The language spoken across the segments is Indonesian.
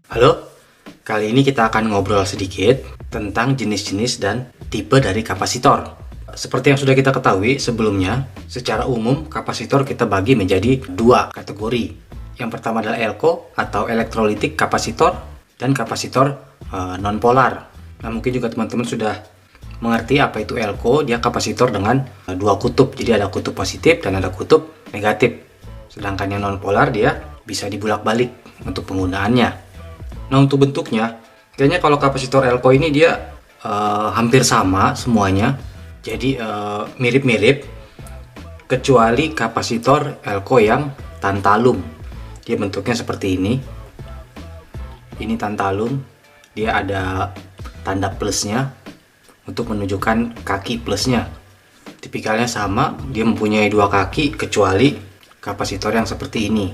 Halo, kali ini kita akan ngobrol sedikit tentang jenis-jenis dan tipe dari kapasitor. Seperti yang sudah kita ketahui sebelumnya, secara umum kapasitor kita bagi menjadi dua kategori. Yang pertama adalah ELCO atau elektrolitik kapasitor dan kapasitor non-polar. Nah, mungkin juga teman-teman sudah mengerti apa itu ELCO. Dia kapasitor dengan dua kutub, jadi ada kutub positif dan ada kutub negatif. Sedangkan yang non-polar dia bisa dibulak-balik untuk penggunaannya. Nah, untuk bentuknya, kayaknya kalau kapasitor ELCO ini dia hampir sama semuanya. Jadi mirip-mirip, kecuali kapasitor ELCO yang tantalum. Dia bentuknya seperti ini. Ini tantalum, dia ada tanda plusnya untuk menunjukkan kaki plusnya. Tipikalnya sama, dia mempunyai dua kaki kecuali kapasitor yang seperti ini.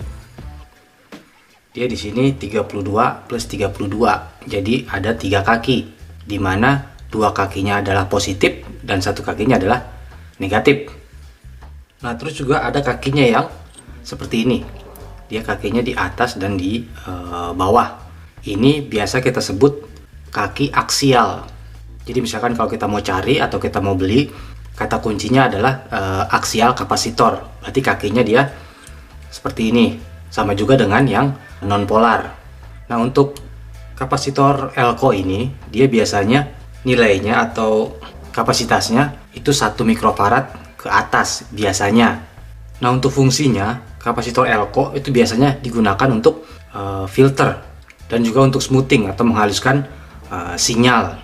Dia di sini 32 plus 32, jadi ada 3 kaki, di mana 2 kakinya adalah positif dan 1 kakinya adalah negatif. Nah, terus juga ada kakinya yang seperti ini. Dia kakinya di atas dan di bawah. Ini biasa kita sebut kaki aksial. Jadi misalkan kalau kita mau cari atau kita mau beli, kata kuncinya adalah aksial kapasitor. Berarti kakinya dia seperti ini. Sama juga dengan yang non-polar. Nah, untuk kapasitor ELCO ini, dia biasanya nilainya atau kapasitasnya itu 1 mikrofarad ke atas biasanya. Nah, untuk fungsinya, kapasitor ELCO itu biasanya digunakan untuk filter dan juga untuk smoothing atau menghaluskan sinyal.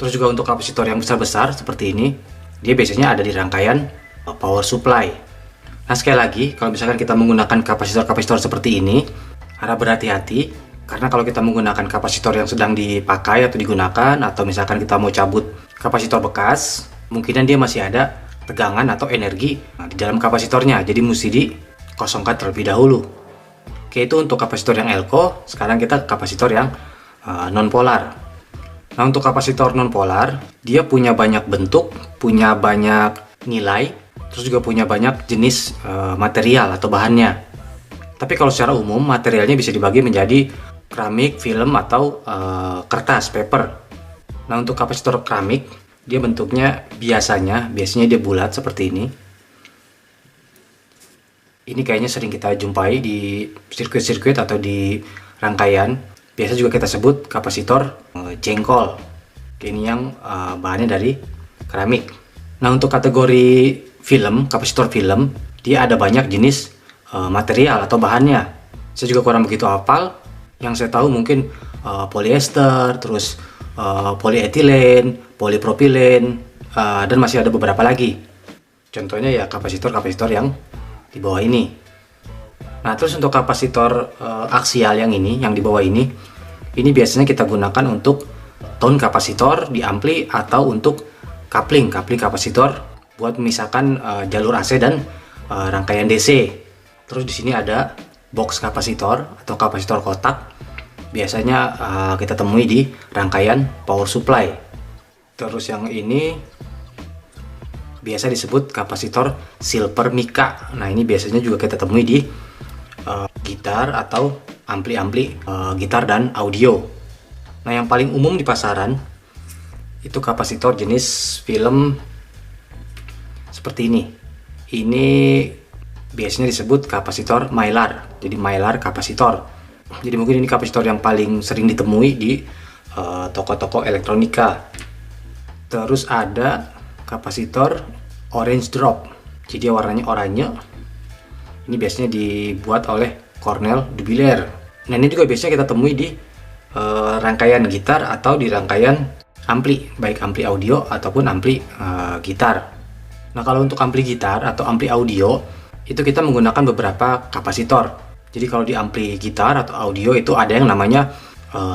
Terus juga untuk kapasitor yang besar-besar seperti ini, dia biasanya ada di rangkaian power supply. Nah, sekali lagi, kalau misalkan kita menggunakan kapasitor-kapasitor seperti ini, harap berhati-hati, karena kalau kita menggunakan kapasitor yang sedang dipakai atau digunakan, atau misalkan kita mau cabut kapasitor bekas, kemungkinan dia masih ada tegangan atau energi di dalam kapasitornya, jadi mesti dikosongkan terlebih dahulu. Oke, itu untuk kapasitor yang ELCO. Sekarang kita ke kapasitor yang non-polar. Nah, untuk kapasitor non-polar, dia punya banyak bentuk, punya banyak nilai, terus juga punya banyak jenis material atau bahannya. Tapi kalau secara umum materialnya bisa dibagi menjadi keramik, film, atau kertas, paper. Nah, untuk kapasitor keramik, dia bentuknya biasanya dia bulat seperti ini. Ini kayaknya sering kita jumpai di sirkuit-sirkuit atau di rangkaian. Biasa juga kita sebut kapasitor jengkol. Ini yang bahannya dari keramik. Nah, untuk kategori film, kapasitor film, dia ada banyak jenis material atau bahannya. Saya juga kurang begitu hafal. Yang saya tahu mungkin polyester, terus polyethylene, polypropylen, dan masih ada beberapa lagi. Contohnya ya kapasitor-kapasitor yang di bawah ini. Nah, terus untuk kapasitor aksial yang ini, yang di bawah ini biasanya kita gunakan untuk tone kapasitor di ampli atau untuk coupling kapasitor buat memisahkan jalur AC dan rangkaian DC. Terus di sini ada box kapasitor atau kapasitor kotak. Biasanya kita temui di rangkaian power supply. Terus yang ini biasa disebut kapasitor silver mica. Nah, ini biasanya juga kita temui di gitar atau ampli-ampli gitar dan audio. Nah, yang paling umum di pasaran itu kapasitor jenis film seperti ini. Ini biasanya disebut kapasitor Mylar. Jadi Mylar kapasitor. Jadi mungkin ini kapasitor yang paling sering ditemui di toko-toko elektronika. Terus ada kapasitor orange drop. Jadi warnanya oranye. Ini biasanya dibuat oleh Cornell Dubilier. Nah, ini juga biasanya kita temui di rangkaian gitar atau di rangkaian ampli, baik ampli audio ataupun ampli gitar. Nah, kalau untuk ampli gitar atau ampli audio, itu kita menggunakan beberapa kapasitor. Jadi kalau di ampli gitar atau audio itu ada yang namanya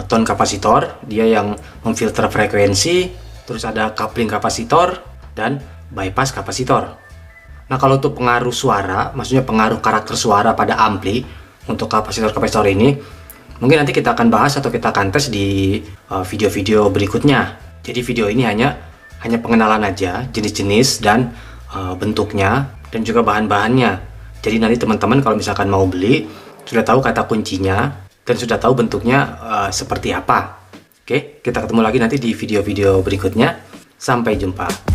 tone kapasitor, dia yang memfilter frekuensi, terus ada coupling kapasitor, dan bypass kapasitor. Nah, kalau untuk pengaruh suara, maksudnya pengaruh karakter suara pada ampli, untuk kapasitor-kapasitor ini, mungkin nanti kita akan bahas atau kita akan tes di video-video berikutnya. Jadi video ini hanya pengenalan aja, jenis-jenis dan bentuknya dan juga bahan-bahannya. Jadi nanti teman-teman kalau misalkan mau beli, sudah tahu kata kuncinya, dan sudah tahu bentuknya seperti apa. Oke, kita ketemu lagi nanti di video-video berikutnya. Sampai jumpa.